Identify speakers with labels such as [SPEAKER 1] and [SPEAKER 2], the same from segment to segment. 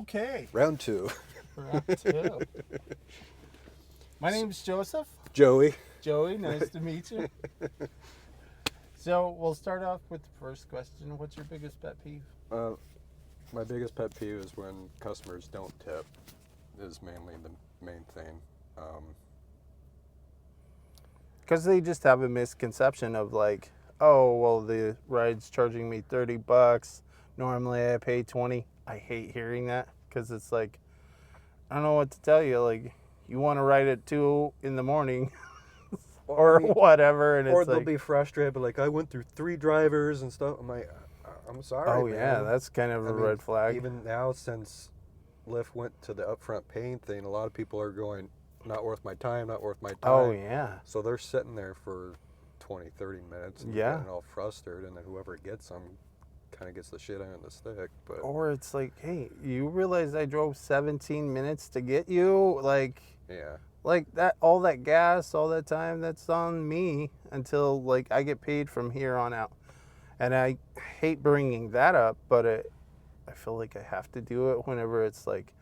[SPEAKER 1] Okay.
[SPEAKER 2] Round 2.
[SPEAKER 1] Round 2. My name's Joseph.
[SPEAKER 2] Joey.
[SPEAKER 1] Joey, nice to meet you. So we'll start off with the first question. What's your biggest pet peeve?
[SPEAKER 2] My biggest pet peeve is when customers don't tip. Is mainly the main thing.
[SPEAKER 1] Because they just have a misconception of like, oh, well, the ride's charging me $30. Normally I pay 20. I hate hearing that because it's like, I don't know what to tell you. Like, you want to ride at 2 in the morning or whatever. And
[SPEAKER 2] Or
[SPEAKER 1] it's
[SPEAKER 2] they'll
[SPEAKER 1] like,
[SPEAKER 2] be frustrated, but like, I went through 3 drivers and stuff. I'm like, I'm sorry,
[SPEAKER 1] oh,
[SPEAKER 2] man.
[SPEAKER 1] yeah, that's kind of a red flag.
[SPEAKER 2] Even now, since Lyft went to the upfront paying thing, a lot of people are going, not worth my time, not worth my time.
[SPEAKER 1] Oh, yeah.
[SPEAKER 2] So they're sitting there for 20, 30 minutes and
[SPEAKER 1] Yeah.
[SPEAKER 2] getting all frustrated, and then whoever gets them kind of gets the shit out of the stick. But
[SPEAKER 1] Or it's like, hey, you realize I drove 17 minutes to get you? Like,
[SPEAKER 2] yeah.
[SPEAKER 1] Like that, all that gas, all that time, that's on me until like I get paid from here on out. And I hate bringing that up, but I feel like I have to do it whenever it's like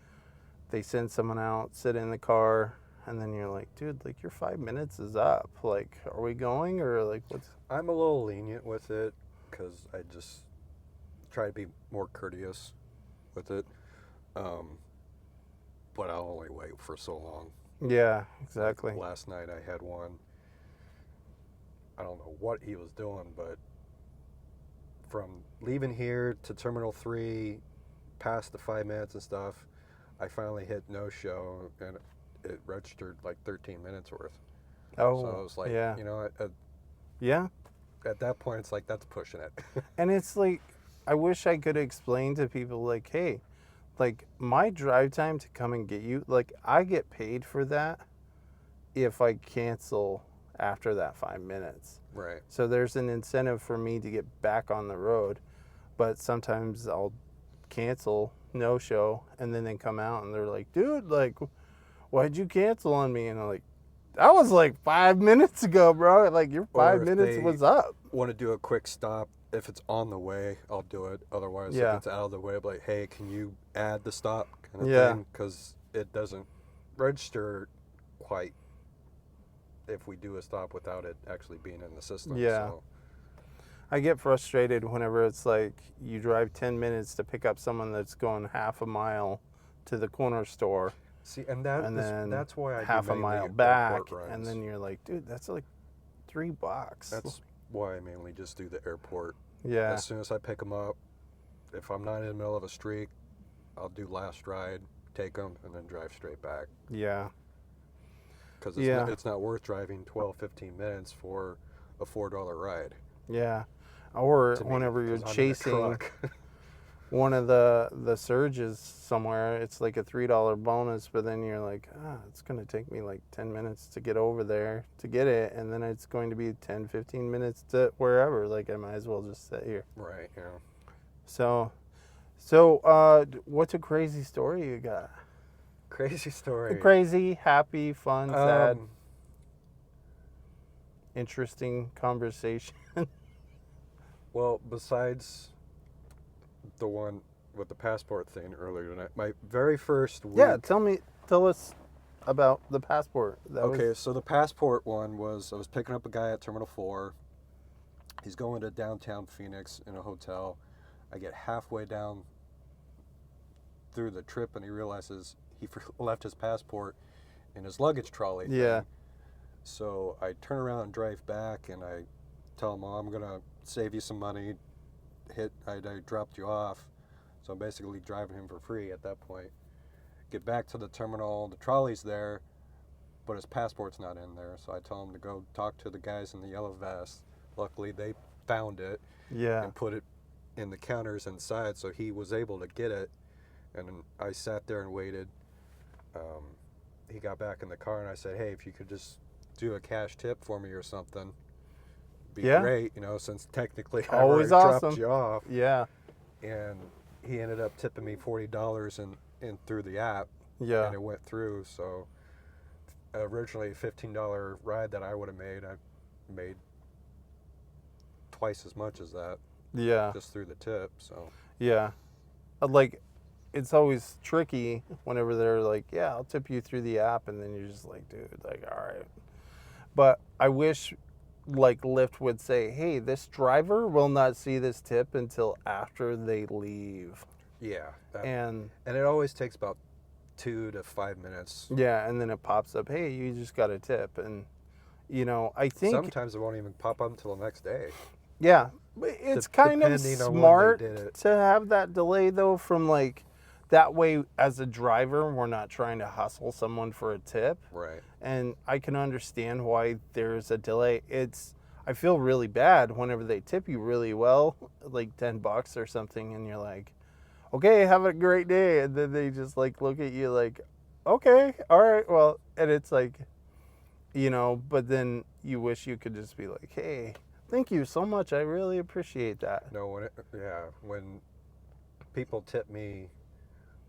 [SPEAKER 1] they send someone out, sit in the car, and then you're like, dude, like your 5 minutes is up. Like, are we going or like what's?
[SPEAKER 2] I'm a little lenient with it because I just try to be more courteous with it. But I'll only wait for so long.
[SPEAKER 1] Yeah, exactly.
[SPEAKER 2] Like last night I had one. I don't know what he was doing, but from leaving here to Terminal 3, past the 5 minutes and stuff, I finally hit no-show, and it registered like 13 minutes worth.
[SPEAKER 1] Oh,
[SPEAKER 2] so I was like,
[SPEAKER 1] yeah.
[SPEAKER 2] you know,
[SPEAKER 1] Yeah.
[SPEAKER 2] at that point, it's like, that's pushing it.
[SPEAKER 1] And it's like, I wish I could explain to people like, hey, like my drive time to come and get you, like I get paid for that if I cancel after that 5 minutes.
[SPEAKER 2] Right.
[SPEAKER 1] So there's an incentive for me to get back on the road, but sometimes I'll cancel, no show, and then they come out and they're like, dude, like, why'd you cancel on me? And I'm like, that was like 5 minutes ago, bro. Like your 5 minutes was up.
[SPEAKER 2] Want to do a quick stop? If it's on the way, I'll do it. Otherwise,
[SPEAKER 1] Yeah.
[SPEAKER 2] if it's out of the way, I'll be like, hey, can you add the stop kind of
[SPEAKER 1] Yeah.
[SPEAKER 2] thing? Because it doesn't register quite if we do a stop without it actually being in the system.
[SPEAKER 1] Yeah.
[SPEAKER 2] So,
[SPEAKER 1] I get frustrated whenever it's like you drive 10 minutes to pick up someone that's going half a mile to the corner store.
[SPEAKER 2] see, and
[SPEAKER 1] Then
[SPEAKER 2] that's why I
[SPEAKER 1] half
[SPEAKER 2] do
[SPEAKER 1] a
[SPEAKER 2] mainly
[SPEAKER 1] mile
[SPEAKER 2] airport
[SPEAKER 1] back,
[SPEAKER 2] runs.
[SPEAKER 1] and then you're like, dude, that's like $3.
[SPEAKER 2] That's why I mainly just do the airport.
[SPEAKER 1] Yeah.
[SPEAKER 2] As soon as I pick them up, if I'm not in the middle of a streak, I'll do last ride, take them, and then drive straight back.
[SPEAKER 1] Yeah.
[SPEAKER 2] Because
[SPEAKER 1] Yeah.
[SPEAKER 2] it's not worth driving 12, 15 minutes for a $4 ride.
[SPEAKER 1] Yeah. Or
[SPEAKER 2] to me,
[SPEAKER 1] whenever you're
[SPEAKER 2] 'cause I'm in a
[SPEAKER 1] chasing
[SPEAKER 2] truck.
[SPEAKER 1] one of the surges somewhere, it's like a $3 bonus, but then you're like, it's going to take me like 10 minutes to get over there to get it, and then it's going to be 10, 15 minutes to wherever. Like, I might as well just sit here.
[SPEAKER 2] Right, yeah.
[SPEAKER 1] So, what's a crazy story you got?
[SPEAKER 2] Crazy story.
[SPEAKER 1] Crazy, happy, fun, sad,
[SPEAKER 2] Um,
[SPEAKER 1] interesting conversation.
[SPEAKER 2] well, besides the one with the passport thing earlier tonight, my very first week.
[SPEAKER 1] Yeah, tell us about the passport.
[SPEAKER 2] So the passport one was, I was picking up a guy at Terminal 4. He's going to downtown Phoenix in a hotel. I get halfway down through the trip and he realizes he left his passport in his luggage trolley thing.
[SPEAKER 1] Yeah.
[SPEAKER 2] So I turn around and drive back and I tell him, I'm going to save you some money. I dropped you off. So I'm basically driving him for free at that point. Get back to the terminal, the trolley's there, but his passport's not in there. So I tell him to go talk to the guys in the yellow vest. Luckily, they found it and put it in the counters inside, so he was able to get it. And I sat there and waited. He got back in the car, and I said, hey, if you could just do a cash tip for me or something, be great, since technically I already dropped you off.
[SPEAKER 1] Yeah.
[SPEAKER 2] And he ended up tipping me $40 in through the app.
[SPEAKER 1] Yeah.
[SPEAKER 2] And it went through, so originally a $15 ride that I would have made, I made twice as much as that.
[SPEAKER 1] Yeah.
[SPEAKER 2] Just through the tip, so.
[SPEAKER 1] Yeah. Like, it's always tricky whenever they're like, yeah, I'll tip you through the app, and then you're just like, dude, like, all right. But I wish like Lyft would say, hey, this driver will not see this tip until after they leave.
[SPEAKER 2] Yeah.
[SPEAKER 1] And
[SPEAKER 2] And it always takes about 2 to 5 minutes.
[SPEAKER 1] yeah, and then it pops up, hey, you just got a tip. And, you know, I think,
[SPEAKER 2] Sometimes it won't even pop up until the next day.
[SPEAKER 1] yeah, but it's kind of
[SPEAKER 2] Depending on when they
[SPEAKER 1] smart
[SPEAKER 2] did it.
[SPEAKER 1] to have that delay, though, from like, that way, as a driver, we're not trying to hustle someone for a tip.
[SPEAKER 2] Right.
[SPEAKER 1] And I can understand why there's a delay. I feel really bad whenever they tip you really well, like $10 or something, and you're like, okay, have a great day. And then they just like look at you like, okay, all right, well, and it's like, you know, but then you wish you could just be like, hey, thank you so much. I really appreciate that.
[SPEAKER 2] No, when people tip me,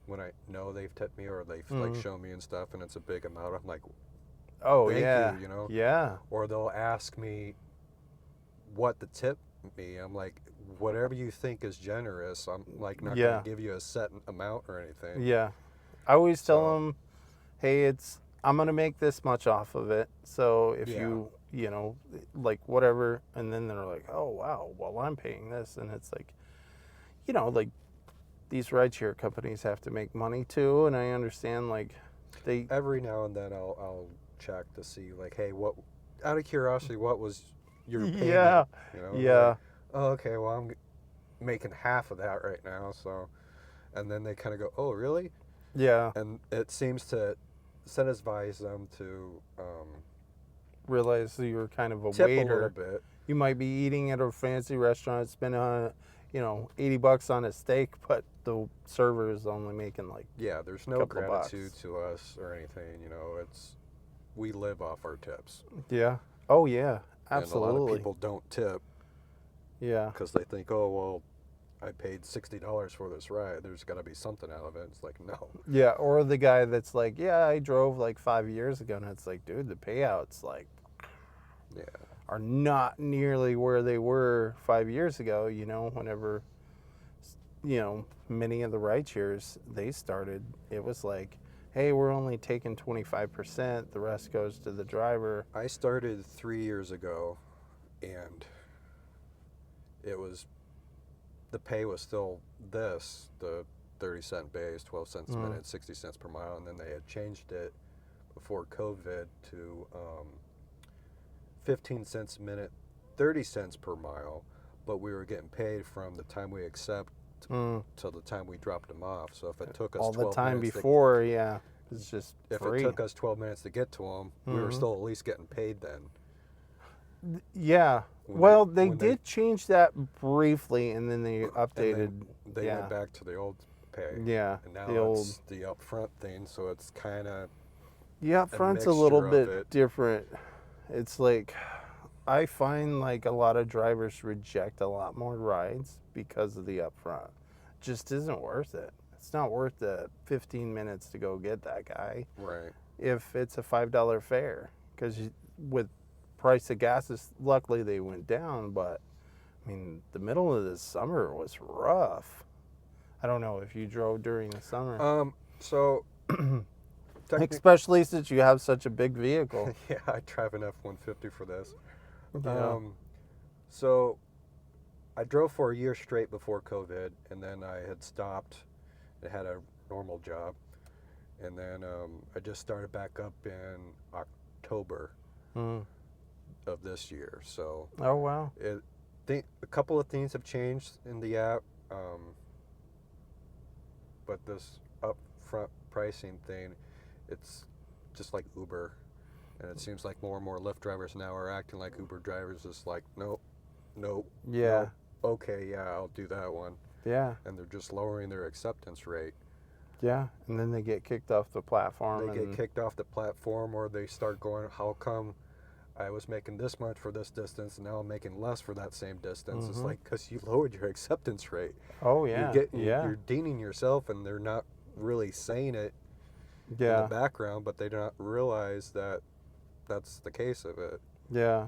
[SPEAKER 2] when I know they've tipped me or they've like shown me and stuff, and it's a big amount, I'm like,
[SPEAKER 1] Oh,
[SPEAKER 2] thank
[SPEAKER 1] yeah.
[SPEAKER 2] you, you know?
[SPEAKER 1] Yeah.
[SPEAKER 2] Or they'll ask me what to tip me. I'm like, whatever you think is generous. I'm like not
[SPEAKER 1] Yeah.
[SPEAKER 2] gonna give you a set amount or anything.
[SPEAKER 1] Yeah. I always tell
[SPEAKER 2] So-
[SPEAKER 1] them, hey, I'm going to make this much off of it. So if
[SPEAKER 2] Yeah.
[SPEAKER 1] you know, like whatever, and then they're like, oh, wow, well, I'm paying this. And it's like, you know, like these rideshare companies have to make money too. And I understand like they,
[SPEAKER 2] Every now and then I'll check to see like, hey, what? Out of curiosity, what was your payment?
[SPEAKER 1] yeah,
[SPEAKER 2] You know?
[SPEAKER 1] yeah,
[SPEAKER 2] Like, oh, okay. Well, I'm making half of that right now. So, and then they kind of go, oh, really?
[SPEAKER 1] yeah.
[SPEAKER 2] And it seems to incentivize them to
[SPEAKER 1] Realize that you're kind of a
[SPEAKER 2] tip a little
[SPEAKER 1] waiter.
[SPEAKER 2] bit.
[SPEAKER 1] You might be eating at a fancy restaurant, spending on, you know, $80 on a steak, but the server is only making like,
[SPEAKER 2] Yeah, there's no
[SPEAKER 1] Couple of
[SPEAKER 2] gratitude
[SPEAKER 1] bucks.
[SPEAKER 2] to us or anything. You know, we live off our tips.
[SPEAKER 1] yeah. Oh, yeah, absolutely.
[SPEAKER 2] And a lot of people don't tip
[SPEAKER 1] Yeah.
[SPEAKER 2] because they think, oh, well, I paid $60 for this ride. There's got to be something out of it. It's like, no.
[SPEAKER 1] Yeah. Or the guy that's like, yeah, I drove like 5 years ago. And it's like, dude, the payouts like
[SPEAKER 2] Yeah.
[SPEAKER 1] are not nearly where they were 5 years ago. You know, whenever, you know, many of the rideshares they started, it was like, hey, we're only taking 25%. The rest goes to the driver.
[SPEAKER 2] I started 3 years ago, and the pay was still the 30-cent base, 12 cents a minute, 60 cents per mile, and then they had changed it before COVID to 15 cents a minute, 30 cents per mile, but we were getting paid from the time we accept till the time we dropped them off. So if it took us
[SPEAKER 1] All
[SPEAKER 2] 12
[SPEAKER 1] the time
[SPEAKER 2] minutes
[SPEAKER 1] before, yeah, it's just
[SPEAKER 2] if
[SPEAKER 1] free.
[SPEAKER 2] it took us 12 minutes to get to them, we were still at least getting paid then.
[SPEAKER 1] Yeah.
[SPEAKER 2] When
[SPEAKER 1] Well,
[SPEAKER 2] they-
[SPEAKER 1] they
[SPEAKER 2] when
[SPEAKER 1] did change that briefly, and then they
[SPEAKER 2] And
[SPEAKER 1] updated.
[SPEAKER 2] they
[SPEAKER 1] yeah.
[SPEAKER 2] went back to the old pay.
[SPEAKER 1] Yeah.
[SPEAKER 2] And now
[SPEAKER 1] the old.
[SPEAKER 2] it's the upfront thing, so it's kind of
[SPEAKER 1] Yeah, upfront's a little
[SPEAKER 2] mixture of
[SPEAKER 1] bit
[SPEAKER 2] it.
[SPEAKER 1] different. It's like I find like a lot of drivers reject a lot more rides because of the upfront. Just isn't worth it. It's not worth the 15 minutes to go get that guy
[SPEAKER 2] right.
[SPEAKER 1] if it's a $5 fare. Because with price of gas, luckily they went down, but I mean the middle of the summer was rough. I don't know if you drove during the summer,
[SPEAKER 2] So technically,
[SPEAKER 1] especially since you have such a big vehicle.
[SPEAKER 2] yeah, I drive an F-150 for this.
[SPEAKER 1] Yeah.
[SPEAKER 2] So I drove for a year straight before COVID, and then I had stopped and had a normal job, and then I just started back up in October
[SPEAKER 1] Mm.
[SPEAKER 2] of this year. So
[SPEAKER 1] Oh wow.
[SPEAKER 2] a couple of things have changed in the app, but this upfront pricing thing, it's just like Uber, and it seems like more and more Lyft drivers now are acting like Uber drivers. It's like, nope,
[SPEAKER 1] Yeah.
[SPEAKER 2] okay, yeah, I'll do that one,
[SPEAKER 1] Yeah.
[SPEAKER 2] and they're just lowering their acceptance rate.
[SPEAKER 1] Yeah. And then they get kicked off the platform.
[SPEAKER 2] They get kicked off the platform, or they start going, how come I was making this much for this distance and now I'm making less for that same distance? It's like, because you lowered your acceptance rate.
[SPEAKER 1] Oh yeah.
[SPEAKER 2] You're deaning yourself, and they're not really saying it in
[SPEAKER 1] Yeah.
[SPEAKER 2] the background, but they don't realize that that's the case of it.
[SPEAKER 1] Yeah.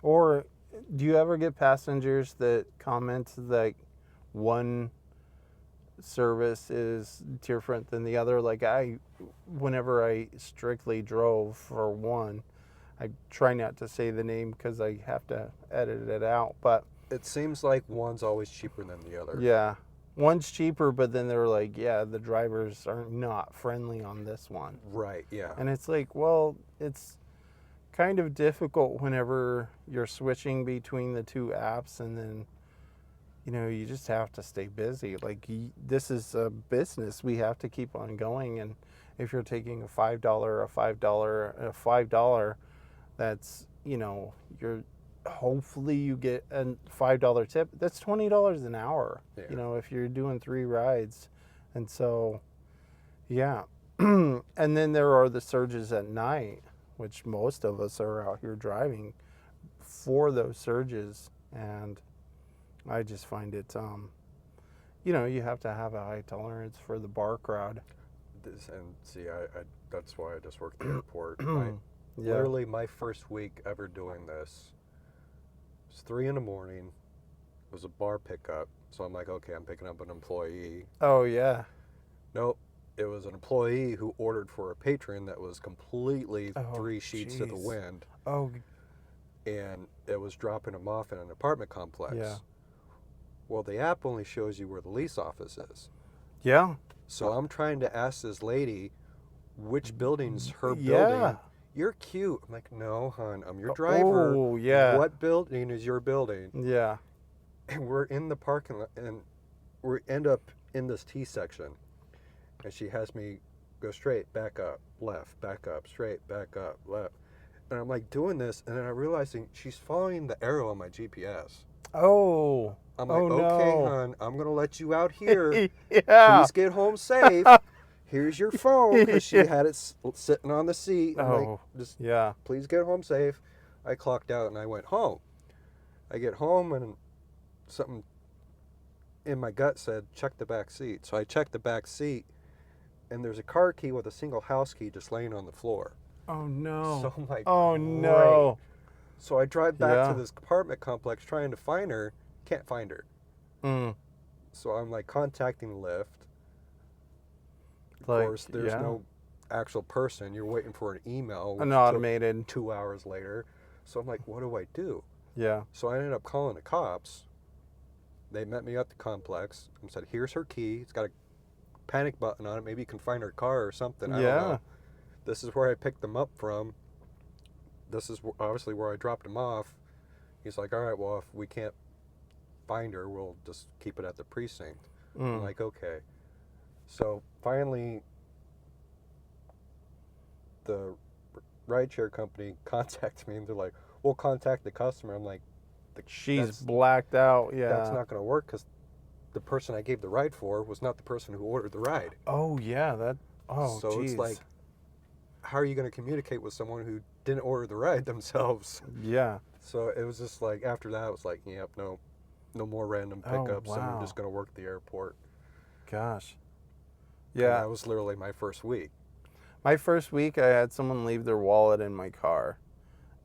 [SPEAKER 1] Or do you ever get passengers that comment like one service is different than the other. Like whenever I strictly drove for one, I try not to say the name because I have to edit it out. But
[SPEAKER 2] It seems like one's always cheaper than the other.
[SPEAKER 1] yeah, one's cheaper, but then they're like, yeah, the drivers are not friendly on this one.
[SPEAKER 2] Right, yeah.
[SPEAKER 1] And it's like, well, it's kind of difficult whenever you're switching between the two apps, and then you just have to stay busy. Like this is a business, we have to keep on going. And if you're taking a $5, that's you're hopefully you get a $5 tip. That's $20 an hour.
[SPEAKER 2] Yeah.
[SPEAKER 1] If you're doing 3 rides. And so yeah. And then there are the surges at night, which most of us are out here driving for those surges. And I just find it, you have to have a high tolerance for the bar crowd.
[SPEAKER 2] And see, I that's why I just worked at the airport.
[SPEAKER 1] Yeah.
[SPEAKER 2] Literally, my first week ever doing this was 3 in the morning. It was a bar pickup. So I'm like, okay, I'm picking up an employee.
[SPEAKER 1] Oh, yeah.
[SPEAKER 2] Nope. It was an employee who ordered for a patron that was completely 3 sheets to the
[SPEAKER 1] jeez.
[SPEAKER 2] wind.
[SPEAKER 1] Oh,
[SPEAKER 2] And it was dropping him off in an apartment complex.
[SPEAKER 1] yeah.
[SPEAKER 2] Well, the app only shows you where the lease office is.
[SPEAKER 1] Yeah.
[SPEAKER 2] So I'm trying to ask this lady which building's her
[SPEAKER 1] Yeah.
[SPEAKER 2] building. You're cute. I'm like, no, hon, I'm your driver.
[SPEAKER 1] Oh, yeah.
[SPEAKER 2] What building is your building?
[SPEAKER 1] Yeah.
[SPEAKER 2] And we're in the parking lot, and we end up in this T section. And she has me go straight, back up, left, back up, straight, back up, left. And I'm like doing this, and then I'm realizing she's following the arrow on my GPS.
[SPEAKER 1] Oh.
[SPEAKER 2] I'm like,
[SPEAKER 1] Oh,
[SPEAKER 2] okay,
[SPEAKER 1] no.
[SPEAKER 2] hon, I'm going to let you out here.
[SPEAKER 1] Yeah.
[SPEAKER 2] Please get home safe. Here's your phone, because she had it sitting on the seat. I'm like,
[SPEAKER 1] Oh,
[SPEAKER 2] just
[SPEAKER 1] yeah.
[SPEAKER 2] please get home safe. I clocked out and I went home. I get home and something in my gut said, check the back seat. So I checked the back seat, and there's a car key with a single house key just laying on the floor.
[SPEAKER 1] Oh, no.
[SPEAKER 2] So I'm like,
[SPEAKER 1] Oh,
[SPEAKER 2] great.
[SPEAKER 1] no.
[SPEAKER 2] So I drive back
[SPEAKER 1] Yeah.
[SPEAKER 2] to this apartment complex trying to find her. Can't find her.
[SPEAKER 1] Mm.
[SPEAKER 2] So I'm like contacting Lyft. Of
[SPEAKER 1] Like,
[SPEAKER 2] course, there's
[SPEAKER 1] yeah.
[SPEAKER 2] no actual person. You're waiting for an email. which
[SPEAKER 1] An
[SPEAKER 2] took
[SPEAKER 1] automated.
[SPEAKER 2] 2 hours later. So I'm like, what do I do?
[SPEAKER 1] Yeah.
[SPEAKER 2] So I ended up calling the cops. They met me at the complex and said, here's her key. It's got a panic button on it. Maybe you can find her car or something. I don't
[SPEAKER 1] Yeah.
[SPEAKER 2] know. This is where I picked them up from. This is obviously where I dropped him off. He's like, all right, well, if we can't find her, we'll just keep it at the precinct. I'm
[SPEAKER 1] Mm.
[SPEAKER 2] like, okay. So finally, the rideshare company contacted me, and they're like, we'll contact the customer. I'm like,
[SPEAKER 1] She's
[SPEAKER 2] that's-
[SPEAKER 1] blacked out. Yeah.
[SPEAKER 2] that's not going to work, because the person I gave the ride for was not the person who ordered the ride.
[SPEAKER 1] Oh, yeah.
[SPEAKER 2] So
[SPEAKER 1] geez.
[SPEAKER 2] it's like, how are you going to communicate with someone who didn't order the ride themselves?
[SPEAKER 1] Yeah.
[SPEAKER 2] So it was just like, after that, it was like, yep, no more random
[SPEAKER 1] Oh,
[SPEAKER 2] pickups. I'm
[SPEAKER 1] wow.
[SPEAKER 2] just going to work the airport.
[SPEAKER 1] Gosh.
[SPEAKER 2] And
[SPEAKER 1] Yeah.
[SPEAKER 2] that was literally my first week.
[SPEAKER 1] My first week, I had someone leave their wallet in my car.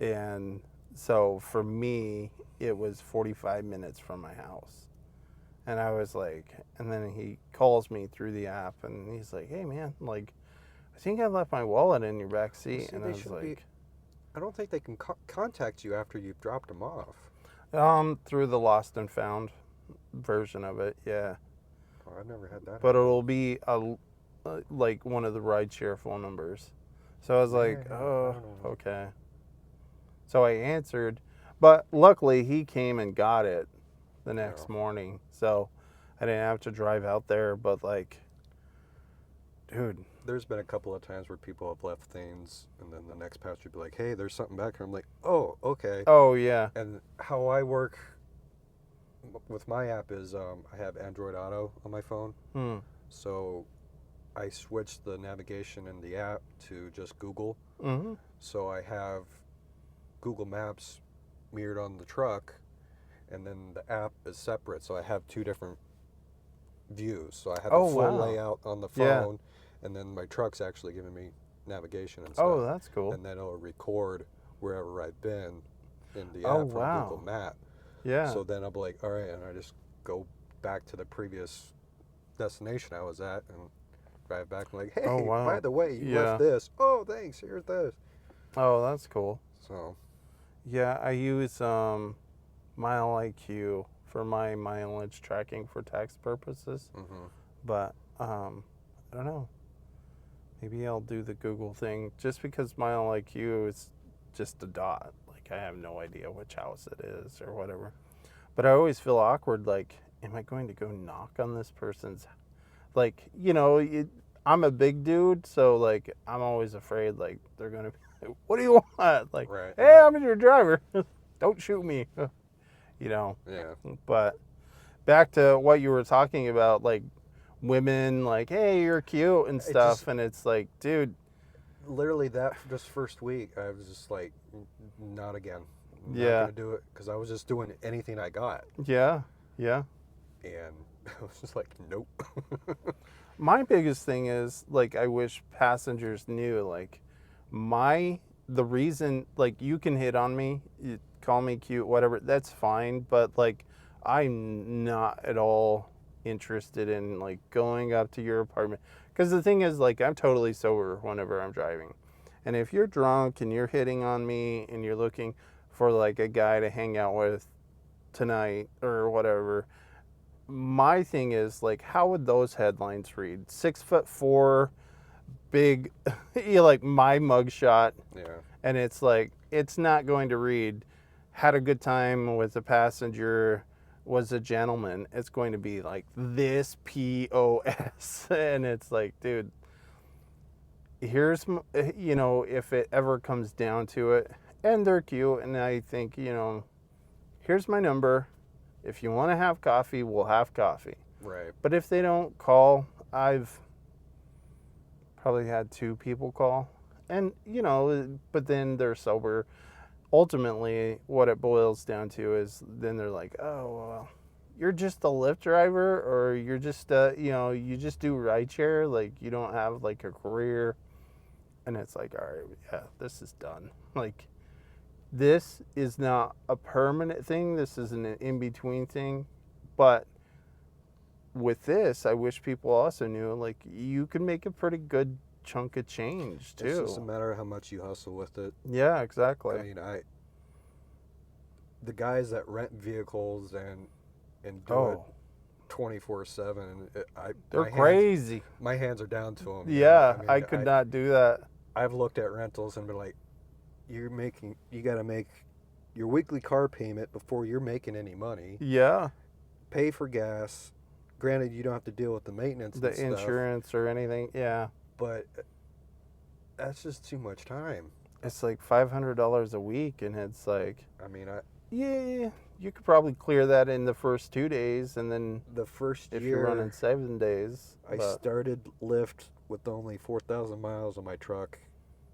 [SPEAKER 1] And so for me, it was 45 minutes from my house. And I was like, and then he calls me through the app and he's like, hey, man, like, I think I left my wallet in your back seat.
[SPEAKER 2] see,
[SPEAKER 1] And
[SPEAKER 2] they
[SPEAKER 1] I was
[SPEAKER 2] should be-
[SPEAKER 1] like,
[SPEAKER 2] I don't think they can contact you after you've dropped them off.
[SPEAKER 1] through the lost and found version of it, yeah.
[SPEAKER 2] Oh, I've never had that.
[SPEAKER 1] But it'll be like one of the rideshare phone numbers. So I was like,
[SPEAKER 2] Yeah, I
[SPEAKER 1] oh,
[SPEAKER 2] don't know.
[SPEAKER 1] okay. So I answered, but luckily he came and got it the next
[SPEAKER 2] Yeah.
[SPEAKER 1] morning. So I didn't have to drive out there, but like, dude.
[SPEAKER 2] There's been a couple of times where people have left things, and then the next passenger would be like, hey, there's something back here. I'm like, oh, okay.
[SPEAKER 1] Oh, yeah.
[SPEAKER 2] And how I work with my app is I have Android Auto on my phone.
[SPEAKER 1] Hmm.
[SPEAKER 2] So I switched the navigation in the app to just Google.
[SPEAKER 1] Mm-hmm.
[SPEAKER 2] So I have Google Maps mirrored on the truck, and then the app is separate. So I have 2 different views. So I have
[SPEAKER 1] Oh,
[SPEAKER 2] a full
[SPEAKER 1] wow.
[SPEAKER 2] layout on the
[SPEAKER 1] Yeah.
[SPEAKER 2] phone, and then my truck's actually giving me navigation and stuff.
[SPEAKER 1] Oh, that's cool.
[SPEAKER 2] And then it'll record wherever I've been in the
[SPEAKER 1] Oh,
[SPEAKER 2] app from
[SPEAKER 1] wow.
[SPEAKER 2] Google Map.
[SPEAKER 1] Yeah.
[SPEAKER 2] So then I'll be like, all right, and I just go back to the previous destination I was at and drive back. I'm like, hey,
[SPEAKER 1] Oh, wow.
[SPEAKER 2] by the way, you
[SPEAKER 1] Yeah.
[SPEAKER 2] left this. Oh, thanks. Here's this.
[SPEAKER 1] Oh, that's cool.
[SPEAKER 2] So,
[SPEAKER 1] Yeah, I use Mile IQ for my mileage tracking for tax purposes.
[SPEAKER 2] mhm.
[SPEAKER 1] But I don't know. Maybe I'll do the Google thing just because Mile IQ is just a dot. Like I have no idea which house it is or whatever. But I always feel awkward. Like, am I going to go knock on this person's? Like, I'm a big dude, so like I'm always afraid like they're gonna be like, what do you want? Like,
[SPEAKER 2] Right.
[SPEAKER 1] hey, I'm your driver. Don't shoot me.
[SPEAKER 2] Yeah.
[SPEAKER 1] But back to what you were talking about, like women, like, hey, you're cute and stuff, and it's like, dude,
[SPEAKER 2] Literally this first week, I was just like, not again. I'm
[SPEAKER 1] Yeah.
[SPEAKER 2] not gonna do it because I was just doing anything I got,
[SPEAKER 1] yeah.
[SPEAKER 2] and I was just like, nope.
[SPEAKER 1] My biggest thing is like I wish passengers knew like the reason like you can hit on me, you call me cute, whatever, that's fine, but like I'm not at all interested in like going up to your apartment because the thing is like I'm totally sober whenever I'm driving. And if you're drunk and you're hitting on me and you're looking for like a guy to hang out with tonight or whatever, my thing is like how would those headlines read? 6'4", big, like my mugshot,
[SPEAKER 2] Yeah.
[SPEAKER 1] and it's like it's not going to read had a good time with the passenger, was a gentleman. It's going to be like this POS, and it's like, dude, here's if it ever comes down to it, and they're cute, and I think here's my number. If you want to have coffee, we'll have coffee.
[SPEAKER 2] Right.
[SPEAKER 1] But if they don't call, I've probably had 2 people call. And, but then they're sober. Ultimately, what it boils down to is then they're like, oh, well, you're just a Lyft driver, or you're just, you just do rideshare. Like, you don't have, like, a career. And it's like, all right, yeah, this is done. Like, this is not a permanent thing. This isn't an in-between thing. But with this, I wish people also knew, like, you can make a pretty good chunk of change, too.
[SPEAKER 2] It's just a matter of how much you hustle with it.
[SPEAKER 1] Yeah, exactly.
[SPEAKER 2] I mean, the guys that rent vehicles and do it 24/7,
[SPEAKER 1] they're crazy.
[SPEAKER 2] My hands are down to them.
[SPEAKER 1] Yeah, I could not do that.
[SPEAKER 2] I've looked at rentals and been like, you got to make your weekly car payment before you're making any money.
[SPEAKER 1] Yeah.
[SPEAKER 2] Pay for gas. Granted, you don't have to deal with the maintenance,
[SPEAKER 1] The
[SPEAKER 2] and stuff,
[SPEAKER 1] insurance or anything. Yeah.
[SPEAKER 2] but that's just too much time.
[SPEAKER 1] It's like $500 a week, and it's like,
[SPEAKER 2] I mean,
[SPEAKER 1] yeah, you could probably clear that in the first 2 days, and then
[SPEAKER 2] the first
[SPEAKER 1] if
[SPEAKER 2] year
[SPEAKER 1] you're running 7 days.
[SPEAKER 2] I started Lyft with only 4,000 miles on my truck,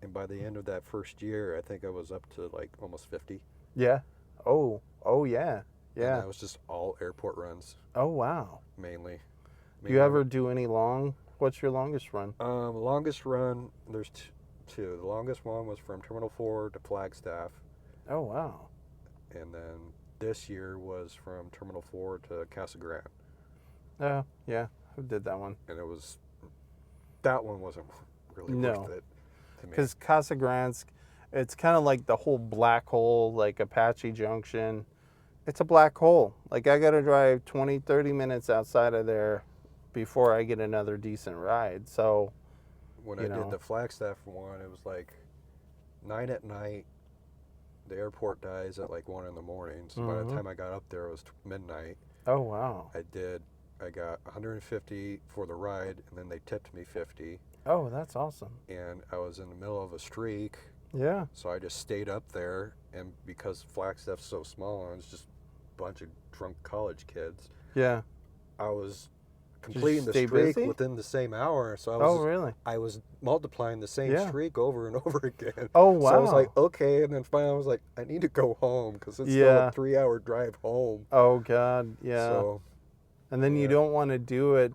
[SPEAKER 2] and by the end of that first year, I think I was up to like almost 50.
[SPEAKER 1] Yeah. Oh, yeah. Yeah.
[SPEAKER 2] And that was just all airport runs,
[SPEAKER 1] Oh, wow.
[SPEAKER 2] mainly.
[SPEAKER 1] Do you ever do any long? What's your longest run?
[SPEAKER 2] Longest run, there's two. The longest one was from Terminal 4 to Flagstaff,
[SPEAKER 1] Oh, wow.
[SPEAKER 2] and then this year was from Terminal 4 to Casa Grande.
[SPEAKER 1] Oh, yeah. Who did that one?
[SPEAKER 2] And that one wasn't really
[SPEAKER 1] No.
[SPEAKER 2] worth it to me.
[SPEAKER 1] Because Casa Grande, it's kind of like the whole black hole, like Apache Junction. It's a black hole. Like, I got to drive 20, 30 minutes outside of there before I get another decent ride. So,
[SPEAKER 2] When I did the Flagstaff one, it was like 9 at night. The airport dies at like 1 in the morning. So by the time I got up there, it was midnight.
[SPEAKER 1] oh, wow.
[SPEAKER 2] I got 150 for the ride, and then they tipped me 50.
[SPEAKER 1] Oh, that's awesome.
[SPEAKER 2] And I was in the middle of a streak,
[SPEAKER 1] Yeah.
[SPEAKER 2] so I just stayed up there. And because Flagstaff's so small, and it's just a bunch of drunk college kids,
[SPEAKER 1] Yeah.
[SPEAKER 2] I was completing the
[SPEAKER 1] stay
[SPEAKER 2] streak
[SPEAKER 1] busy?
[SPEAKER 2] within the same hour. So
[SPEAKER 1] Really?
[SPEAKER 2] I was multiplying the same
[SPEAKER 1] Yeah.
[SPEAKER 2] streak over and over again.
[SPEAKER 1] Oh, wow.
[SPEAKER 2] So I was like, okay, and then finally I was like, I need to go home because it's still
[SPEAKER 1] Yeah.
[SPEAKER 2] a 3-hour drive home.
[SPEAKER 1] Oh, God. Yeah.
[SPEAKER 2] So
[SPEAKER 1] And then you
[SPEAKER 2] Yeah.
[SPEAKER 1] don't want to do it.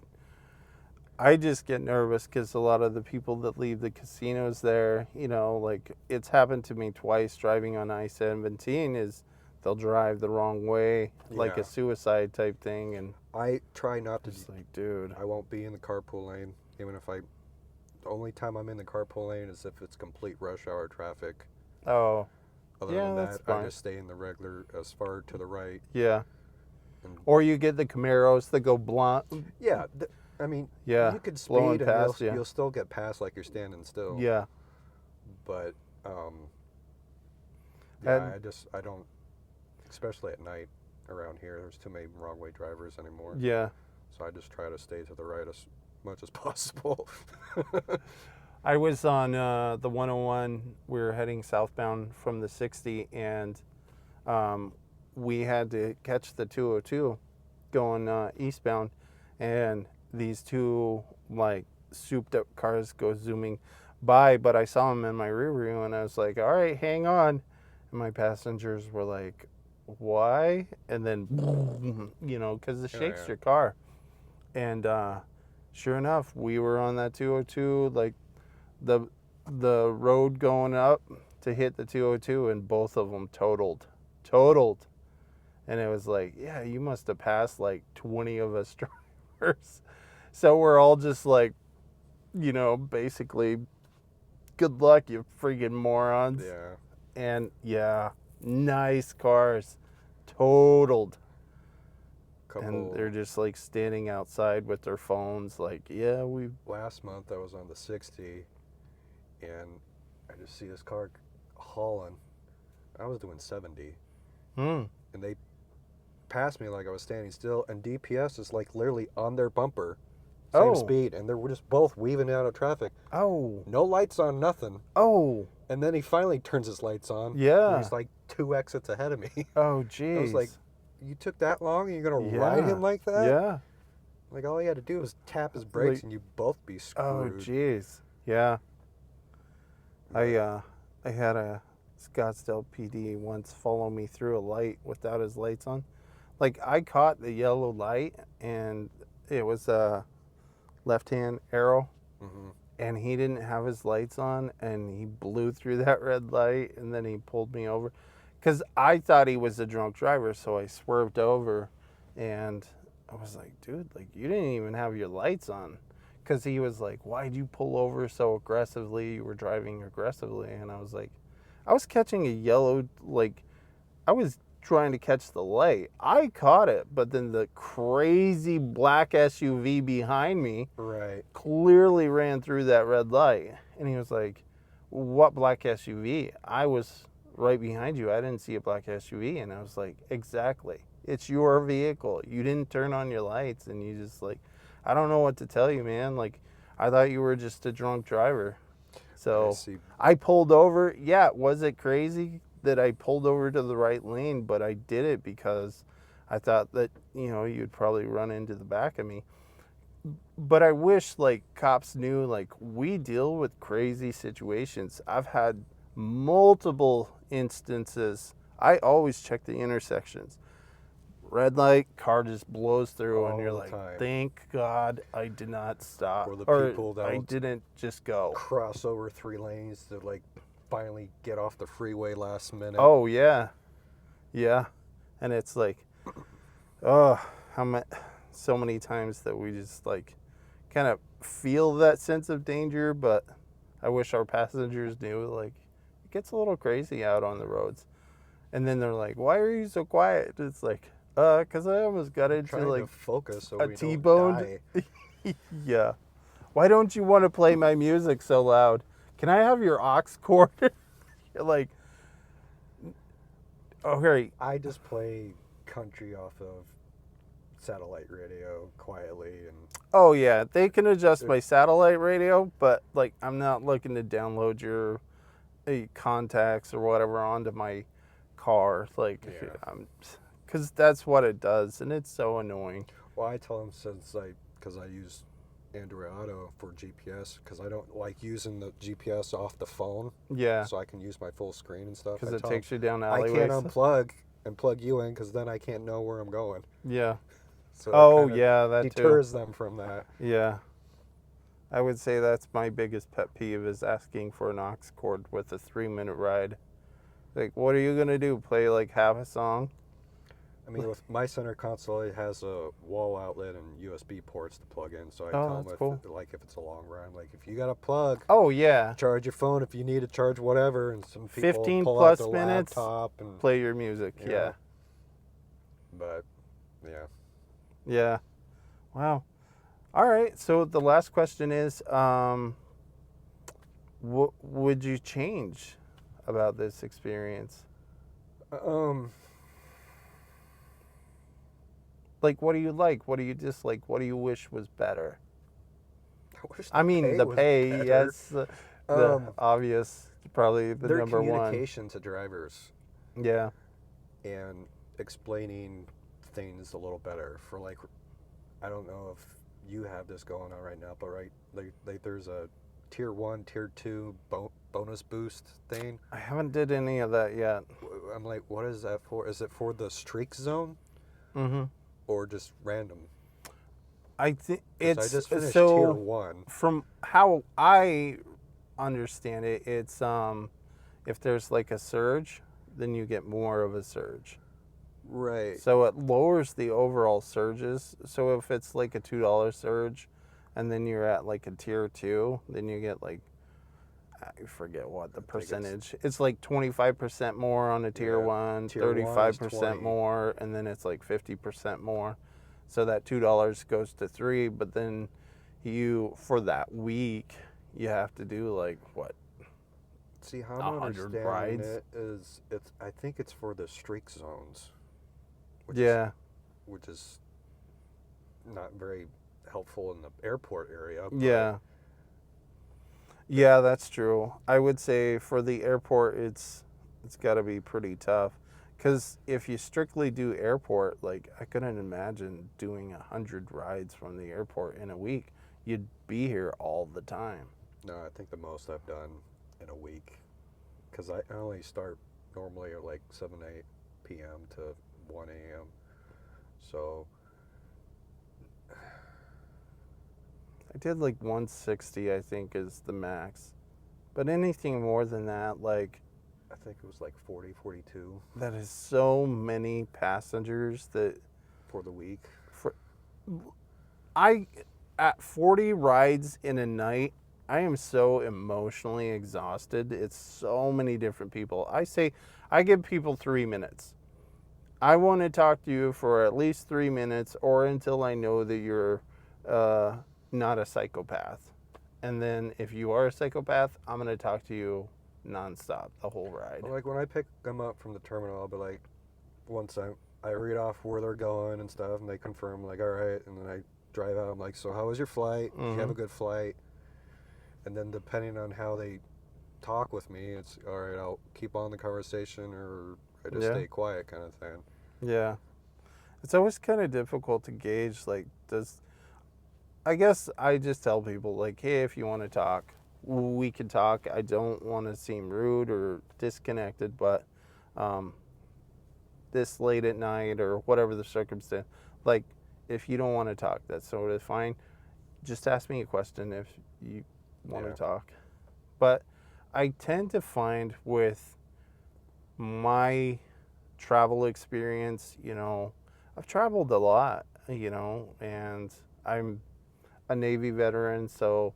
[SPEAKER 1] I just get nervous because a lot of the people that leave the casinos there, like it's happened to me twice driving on I-17 is they'll drive the wrong way, like
[SPEAKER 2] Yeah.
[SPEAKER 1] a suicide type thing. And
[SPEAKER 2] I try not to.
[SPEAKER 1] It's like, dude.
[SPEAKER 2] I won't be in the carpool lane, even if I. The only time I'm in the carpool lane is if it's complete rush hour traffic.
[SPEAKER 1] Oh,
[SPEAKER 2] Other
[SPEAKER 1] yeah,
[SPEAKER 2] than
[SPEAKER 1] that's
[SPEAKER 2] that,
[SPEAKER 1] fine.
[SPEAKER 2] I just stay in the regular as far to the right.
[SPEAKER 1] yeah.
[SPEAKER 2] And
[SPEAKER 1] Or you get the Camaros that go blunt.
[SPEAKER 2] yeah, I mean,
[SPEAKER 1] Yeah,
[SPEAKER 2] you could
[SPEAKER 1] blowing
[SPEAKER 2] speed and
[SPEAKER 1] past you.
[SPEAKER 2] you'll still get past like you're standing still.
[SPEAKER 1] Yeah.
[SPEAKER 2] But
[SPEAKER 1] And-
[SPEAKER 2] I don't, especially at night around here. There's too many wrong way drivers anymore.
[SPEAKER 1] Yeah.
[SPEAKER 2] So I just try to stay to the right as much as possible.
[SPEAKER 1] I was on the 101. We were heading southbound from the 60, and we had to catch the 202 going eastbound, and these two like souped up cars go zooming by, but I saw them in my rear view, and I was like, all right, hang on. And my passengers were like, why? And then, you know, because it shakes
[SPEAKER 2] yeah.
[SPEAKER 1] your car. And sure enough, we were on that 202, like the road going up to hit the 202, and both of them totaled. And it was like, yeah, you must have passed like 20 of us drivers. So we're all just like, you know, basically, good luck, you freaking morons.
[SPEAKER 2] Yeah.
[SPEAKER 1] And yeah, nice cars, totaled.
[SPEAKER 2] Couple.
[SPEAKER 1] And they're just like standing outside with their phones, like, yeah, we.
[SPEAKER 2] Last month I was on the 60, and I just see this car hauling. I was doing 70, and they passed me like I was standing still, and DPS is like literally on their bumper, same
[SPEAKER 1] Oh.
[SPEAKER 2] speed, and they were just both weaving out of traffic.
[SPEAKER 1] Oh.
[SPEAKER 2] No lights on, nothing.
[SPEAKER 1] Oh.
[SPEAKER 2] And then he finally turns his lights on.
[SPEAKER 1] Yeah.
[SPEAKER 2] And he's like 2 exits ahead of me.
[SPEAKER 1] Oh, jeez.
[SPEAKER 2] I was like, you took that long and you're going to
[SPEAKER 1] Yeah.
[SPEAKER 2] ride him like that?
[SPEAKER 1] Yeah.
[SPEAKER 2] Like, all he had to do was tap his brakes
[SPEAKER 1] Like-
[SPEAKER 2] and you'd both be
[SPEAKER 1] Oh,
[SPEAKER 2] screwed.
[SPEAKER 1] jeez. Yeah. I had a Scottsdale PD once follow me through a light without his lights on. Like, I caught the yellow light, and it was a left-hand arrow,
[SPEAKER 2] Mhm.
[SPEAKER 1] and he didn't have his lights on, and he blew through that red light, and then he pulled me over. Because I thought he was a drunk driver, so I swerved over, and I was like, dude, like, you didn't even have your lights on. Because he was like, why'd you pull over so aggressively? You were driving aggressively. And I was like, I was catching a yellow, like, I was trying to catch the light. I caught it, but then the crazy black SUV behind me
[SPEAKER 2] Right.
[SPEAKER 1] clearly ran through that red light. And he was like, what black SUV? I was right behind you. I didn't see a black SUV. And I was like, exactly. It's your vehicle. You didn't turn on your lights, and you just like, I don't know what to tell you, man. Like, I thought you were just a drunk driver.
[SPEAKER 2] I
[SPEAKER 1] So
[SPEAKER 2] see.
[SPEAKER 1] I pulled over. Yeah, was it crazy that I pulled over to the right lane? But I did it because I thought that, you know, you'd probably run into the back of me. But I wish, like, cops knew, like, we deal with crazy situations. I've had multiple instances. I always check the intersections. Red light, car just blows through, and
[SPEAKER 2] All
[SPEAKER 1] you're
[SPEAKER 2] the
[SPEAKER 1] like,
[SPEAKER 2] time.
[SPEAKER 1] thank God I did not stop.
[SPEAKER 2] Or the
[SPEAKER 1] Or
[SPEAKER 2] people that
[SPEAKER 1] I
[SPEAKER 2] will
[SPEAKER 1] didn't just go.
[SPEAKER 2] cross over 3 lanes to, like, finally get off the freeway last minute.
[SPEAKER 1] Oh, yeah. Yeah. And it's like, oh, so many times that we just, like, kind of feel that sense of danger, but I wish our passengers knew, like, it gets a little crazy out on the roads. And then they're like, why are you so quiet? It's like, because I almost got into,
[SPEAKER 2] Trying
[SPEAKER 1] like,
[SPEAKER 2] to focus so
[SPEAKER 1] a
[SPEAKER 2] we
[SPEAKER 1] T-boned.
[SPEAKER 2] don't die.
[SPEAKER 1] Yeah. Why don't you want to play my music so loud? Can I have your aux cord? You're like, oh, here.
[SPEAKER 2] I just play country off of satellite radio quietly, and
[SPEAKER 1] Oh, yeah. They can adjust my satellite radio, but, like, I'm not looking to download your contacts or whatever onto my car. Like,
[SPEAKER 2] Yeah.
[SPEAKER 1] because that's what it does, and it's so annoying.
[SPEAKER 2] well, I tell them because I use Android Auto for GPS, because I don't like using the GPS off the phone,
[SPEAKER 1] Yeah.
[SPEAKER 2] so I can use my full screen and stuff.
[SPEAKER 1] Because
[SPEAKER 2] I
[SPEAKER 1] it
[SPEAKER 2] tell 'em,
[SPEAKER 1] takes you down
[SPEAKER 2] I
[SPEAKER 1] alleyways.
[SPEAKER 2] can't unplug and plug you in, because then I can't know where I'm going.
[SPEAKER 1] Yeah.
[SPEAKER 2] So it
[SPEAKER 1] Oh,
[SPEAKER 2] kinda
[SPEAKER 1] yeah, that too.
[SPEAKER 2] deters them from that.
[SPEAKER 1] Yeah. I would say that's my biggest pet peeve is asking for an aux cord with a 3-minute ride. Like, what are you going to do? Play like half a song?
[SPEAKER 2] I mean, with my center console, it has a wall outlet and USB ports to plug in. So I
[SPEAKER 1] Oh,
[SPEAKER 2] tell
[SPEAKER 1] that's
[SPEAKER 2] them
[SPEAKER 1] cool.
[SPEAKER 2] if it's a long run, like if you got a plug,
[SPEAKER 1] Oh yeah,
[SPEAKER 2] charge your phone if you need to charge whatever. And some people
[SPEAKER 1] 15
[SPEAKER 2] pull out
[SPEAKER 1] plus
[SPEAKER 2] their
[SPEAKER 1] minutes.
[SPEAKER 2] laptop and
[SPEAKER 1] Play your music.
[SPEAKER 2] you
[SPEAKER 1] Yeah.
[SPEAKER 2] know. But yeah,
[SPEAKER 1] Yeah. Wow. All right. So the last question is, what would you change about this experience?
[SPEAKER 2] um,
[SPEAKER 1] Like, what do you like? What do you dislike? What do you wish was better?
[SPEAKER 2] I wish
[SPEAKER 1] I mean, the
[SPEAKER 2] was
[SPEAKER 1] pay,
[SPEAKER 2] better.
[SPEAKER 1] yes, the
[SPEAKER 2] Um,
[SPEAKER 1] obvious, probably the
[SPEAKER 2] their
[SPEAKER 1] number one.
[SPEAKER 2] communication to drivers
[SPEAKER 1] Yeah.
[SPEAKER 2] and explaining things a little better. For like, I don't know if you have this going on right now, but like there's a tier 1, tier 2 bonus boost thing.
[SPEAKER 1] I haven't did any of that yet.
[SPEAKER 2] I'm like, what is that for? Is it for the streak zone
[SPEAKER 1] Mm-hmm.
[SPEAKER 2] or just random?
[SPEAKER 1] I think
[SPEAKER 2] 'Cause
[SPEAKER 1] it's
[SPEAKER 2] I just finished
[SPEAKER 1] so.
[SPEAKER 2] tier 1.
[SPEAKER 1] From how I understand it, it's if there's like a surge, then you get more of a surge.
[SPEAKER 2] Right.
[SPEAKER 1] So it lowers the overall surges. So if it's like a $2 surge, and then you're at like a tier 2, then you get like, I forget what the percentage. It's like 25% more on a tier
[SPEAKER 2] Yeah,
[SPEAKER 1] 1,
[SPEAKER 2] tier 1 is
[SPEAKER 1] 35%
[SPEAKER 2] 20.
[SPEAKER 1] more, and then it's like 50% more. So that $2 goes to 3, but then you, for that week, you have to do like what?
[SPEAKER 2] See, how I'm
[SPEAKER 1] 100
[SPEAKER 2] understanding
[SPEAKER 1] rides?
[SPEAKER 2] it is, I think it's for the streak zones.
[SPEAKER 1] Yeah.
[SPEAKER 2] Which is not very helpful in the airport area. But
[SPEAKER 1] Yeah. Yeah, that's true. I would say for the airport, it's got to be pretty tough, because if you strictly do airport, like I couldn't imagine doing 100 rides from the airport in a week. You'd be here all the time.
[SPEAKER 2] No, I think the most I've done in a week, because I only start normally at like 7, 8 p.m. to 1 a.m. So,
[SPEAKER 1] I did like 160, I think, is the max. But anything more than that, like,
[SPEAKER 2] I think it was like 40, 42
[SPEAKER 1] that is so many passengers that
[SPEAKER 2] for the week.
[SPEAKER 1] I, at 40 rides in a night, I am so emotionally exhausted. It's so many different people. I give people 3 minutes. I want to talk to you for at least 3 minutes, or until I know that you're not a psychopath. And then if you are a psychopath, I'm going to talk to you nonstop the whole ride.
[SPEAKER 2] Well, like when I pick them up from the terminal, I'll be like, once I read off where they're going and stuff, and they confirm, like, all right, and then I drive out. I'm like, so how was your flight? Did you have a good flight? And then depending on how they talk with me, it's all right, I'll keep on the conversation, or I just stay quiet, kind of thing.
[SPEAKER 1] Yeah. It's always kind of difficult to gauge, like, I guess I just tell people, like, hey, if you want to talk, we can talk. I don't want to seem rude or disconnected, but this late at night or whatever the circumstance, like, if you don't want to talk, that's totally fine. Just ask me a question if you want to talk. But I tend to find with my travel experience, I've traveled a lot, and I'm a Navy veteran, so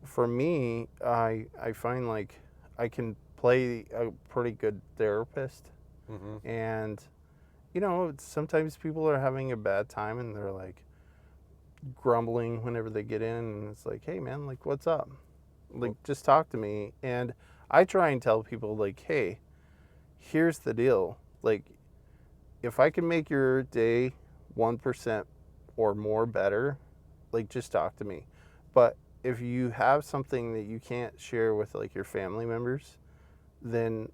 [SPEAKER 1] for me, I find like I can play a pretty good therapist,
[SPEAKER 2] Mm-hmm.
[SPEAKER 1] and sometimes people are having a bad time and they're like grumbling whenever they get in, and it's like, hey man, like, what's up? Like, just talk to me. And I try and tell people, like, hey, here's the deal. Like, if I can make your day 1% or more better, like, just talk to me. But if you have something that you can't share with like your family members, then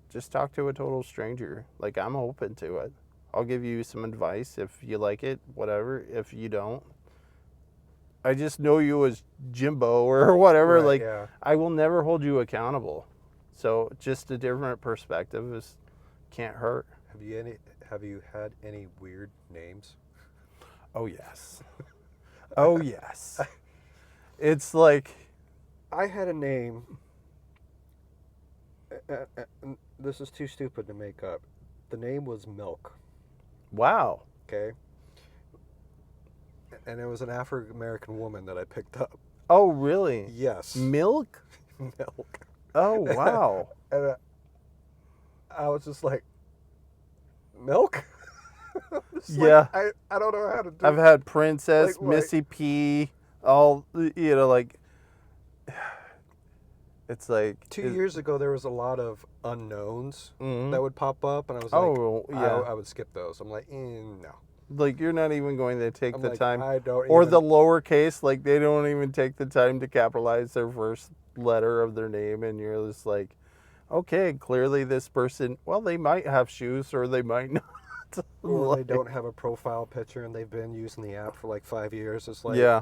[SPEAKER 1] just talk to a total stranger. Like, I'm open to it. I'll give you some advice if you like it, whatever. If you don't, I just know you as Jimbo or whatever.
[SPEAKER 2] Right,
[SPEAKER 1] like,
[SPEAKER 2] yeah.
[SPEAKER 1] I will never hold you accountable. So just a different perspective can't hurt.
[SPEAKER 2] Have you had any weird names?
[SPEAKER 1] Oh yes. Oh yes. It's like,
[SPEAKER 2] I had a name. This is too stupid to make up. The name was Milk.
[SPEAKER 1] Wow.
[SPEAKER 2] Okay. And it was an African American woman that I picked up.
[SPEAKER 1] Oh, really?
[SPEAKER 2] Yes.
[SPEAKER 1] Milk?
[SPEAKER 2] Milk.
[SPEAKER 1] Oh, wow.
[SPEAKER 2] And I was just like, milk? Just
[SPEAKER 1] Yeah.
[SPEAKER 2] Like, I don't know how to do
[SPEAKER 1] I've
[SPEAKER 2] it.
[SPEAKER 1] had Princess,
[SPEAKER 2] Like,
[SPEAKER 1] Missy P, all, you know, like, it's like.
[SPEAKER 2] 2 years ago, there was a lot of unknowns
[SPEAKER 1] Mhm.
[SPEAKER 2] that would pop up, and I was like,
[SPEAKER 1] Oh, yeah.
[SPEAKER 2] I would skip those. I'm like, no.
[SPEAKER 1] Like, you're not even going to take
[SPEAKER 2] I'm
[SPEAKER 1] the
[SPEAKER 2] like,
[SPEAKER 1] time.
[SPEAKER 2] I don't
[SPEAKER 1] Or
[SPEAKER 2] even-
[SPEAKER 1] the lowercase, like, they don't even take the time to capitalize their first letter of their name, and you're just like, okay, clearly this person, well, they might have shoes or they might not.
[SPEAKER 2] Or they
[SPEAKER 1] Like,
[SPEAKER 2] don't have a profile picture and they've been using the app for like 5 years. It's like,
[SPEAKER 1] yeah.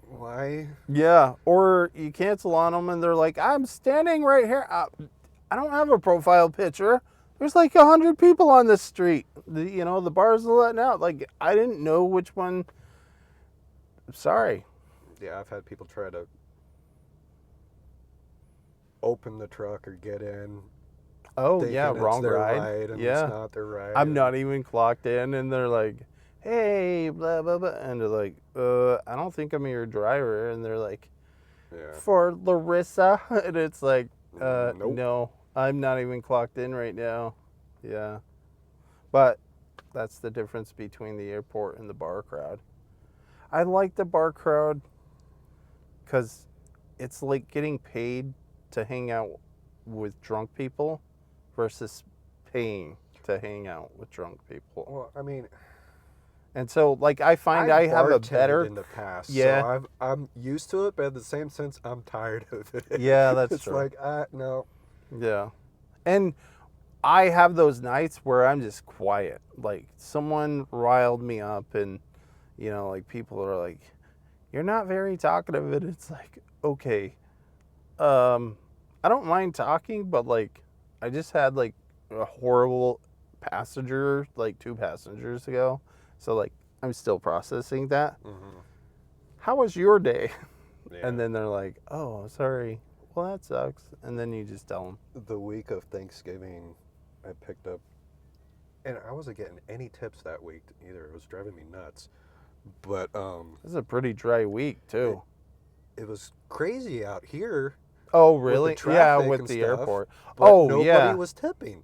[SPEAKER 2] why?
[SPEAKER 1] Yeah. Or you cancel on them and they're like, I'm standing right here. I don't have a profile picture. There's like 100 people on this street. You know, the bars are letting out. Like, I didn't know which one. Sorry.
[SPEAKER 2] Yeah, I've had people try to open the truck or get in.
[SPEAKER 1] Oh,
[SPEAKER 2] thinking
[SPEAKER 1] yeah,
[SPEAKER 2] it's
[SPEAKER 1] wrong
[SPEAKER 2] their
[SPEAKER 1] ride.
[SPEAKER 2] ride and
[SPEAKER 1] Yeah.
[SPEAKER 2] it's not their ride.
[SPEAKER 1] I'm not even clocked in, and they're like, hey, blah, blah, blah. And they're like, I don't think I'm your driver. And they're like,
[SPEAKER 2] Yeah.
[SPEAKER 1] for Larissa. And it's like,
[SPEAKER 2] Nope.
[SPEAKER 1] no, I'm not even clocked in right now. Yeah. But that's the difference between the airport and the bar crowd. I like the bar crowd because it's like getting paid to hang out with drunk people versus paying to hang out with drunk people.
[SPEAKER 2] Well, I mean,
[SPEAKER 1] And so, like, I find I have a
[SPEAKER 2] bartended
[SPEAKER 1] better.
[SPEAKER 2] in the past.
[SPEAKER 1] Yeah.
[SPEAKER 2] So I'm used to it, but at the same sense, I'm tired of it.
[SPEAKER 1] Yeah, that's
[SPEAKER 2] it's
[SPEAKER 1] true.
[SPEAKER 2] like, no.
[SPEAKER 1] Yeah. And I have those nights where I'm just quiet. Like, someone riled me up, and, you know, like, people are like, you're not very talkative. And it's like, okay. I don't mind talking, but, like, I just had, like, a horrible passenger, like, 2 passengers ago. So, like, I'm still processing that.
[SPEAKER 2] Mm-hmm.
[SPEAKER 1] How was your day?
[SPEAKER 2] Yeah.
[SPEAKER 1] And then they're like, oh, sorry. Well, that sucks. And then you just tell them.
[SPEAKER 2] The week of Thanksgiving, I picked up, and I wasn't getting any tips that week either. It was driving me nuts. But
[SPEAKER 1] This is a pretty dry week, too.
[SPEAKER 2] it was crazy out here.
[SPEAKER 1] Oh,
[SPEAKER 2] with the
[SPEAKER 1] really? Yeah,
[SPEAKER 2] traffic
[SPEAKER 1] with
[SPEAKER 2] and
[SPEAKER 1] the
[SPEAKER 2] stuff,
[SPEAKER 1] airport.
[SPEAKER 2] But
[SPEAKER 1] Oh,
[SPEAKER 2] nobody
[SPEAKER 1] yeah.
[SPEAKER 2] was tipping.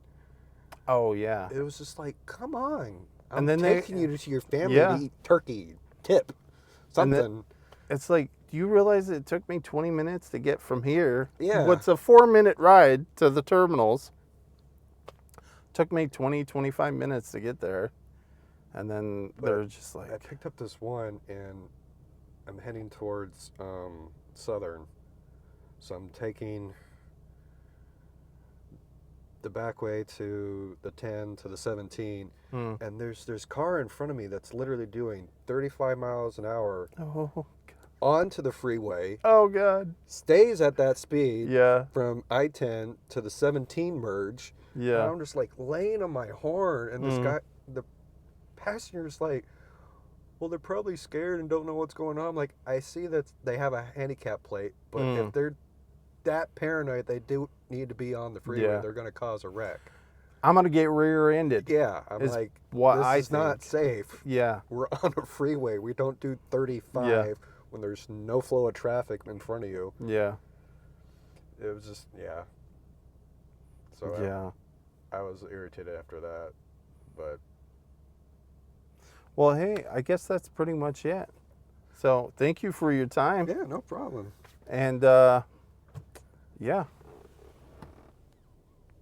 [SPEAKER 1] Oh, yeah.
[SPEAKER 2] It was just like, come on. I'm
[SPEAKER 1] And then they-
[SPEAKER 2] taking you to your family
[SPEAKER 1] Yeah.
[SPEAKER 2] to eat turkey. Tip.
[SPEAKER 1] And then-
[SPEAKER 2] Something.
[SPEAKER 1] It's like, do you realize it took me 20 minutes to get from here?
[SPEAKER 2] Yeah.
[SPEAKER 1] What's a 4-minute ride to the terminals? Took me 20, 25 minutes to get there. And then
[SPEAKER 2] But
[SPEAKER 1] they're just
[SPEAKER 2] I
[SPEAKER 1] like,
[SPEAKER 2] picked up this one, and I'm heading towards Southern. So I'm taking the back way to the 10 to the 17, and there's car in front of me that's literally doing 35 miles an hour
[SPEAKER 1] oh,
[SPEAKER 2] onto the freeway,
[SPEAKER 1] oh, God.
[SPEAKER 2] stays at that speed
[SPEAKER 1] Yeah,
[SPEAKER 2] from I-10 to the 17 merge. And
[SPEAKER 1] yeah.
[SPEAKER 2] I'm just like laying on my horn, and this guy, the passenger's like, well, they're probably scared and don't know what's going on. I'm like, I see that they have a handicap plate, but if they're that paranoid, they do need to be on the freeway.
[SPEAKER 1] Yeah.
[SPEAKER 2] They're going to cause a wreck.
[SPEAKER 1] I'm going to get rear-ended.
[SPEAKER 2] Yeah, I'm
[SPEAKER 1] Is
[SPEAKER 2] like,
[SPEAKER 1] what
[SPEAKER 2] this
[SPEAKER 1] I
[SPEAKER 2] is not
[SPEAKER 1] think.
[SPEAKER 2] safe.
[SPEAKER 1] Yeah,
[SPEAKER 2] We're on a freeway. We don't do 35
[SPEAKER 1] Yeah.
[SPEAKER 2] when there's no flow of traffic in front of you.
[SPEAKER 1] yeah,
[SPEAKER 2] It was just, yeah. So
[SPEAKER 1] yeah.
[SPEAKER 2] I was irritated after that, but
[SPEAKER 1] Well, hey, I guess that's pretty much it. So thank you for your time.
[SPEAKER 2] yeah, no problem.
[SPEAKER 1] And yeah,